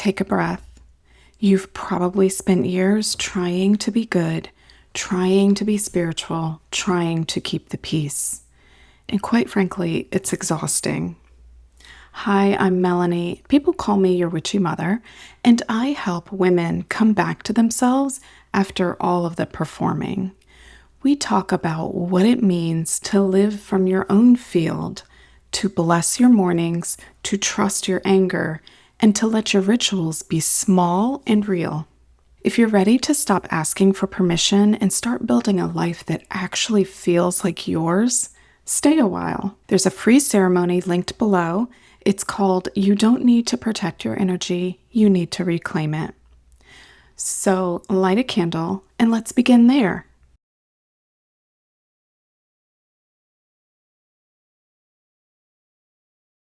take a breath. You've probably spent years trying to be good, trying to be spiritual, trying to keep the peace. And quite frankly, it's exhausting. Hi, I'm Melanie. People call me your Witchy Mother, and I help women come back to themselves after all of the performing. We talk about what it means to live from your own field, to bless your mornings, to trust your anger, and to let your rituals be small and real. If you're ready to stop asking for permission and start building a life that actually feels like yours, stay a while. There's a free ceremony linked below. It's called You Don't Need to Protect Your Energy, You Need to Reclaim It. So light a candle and let's begin there.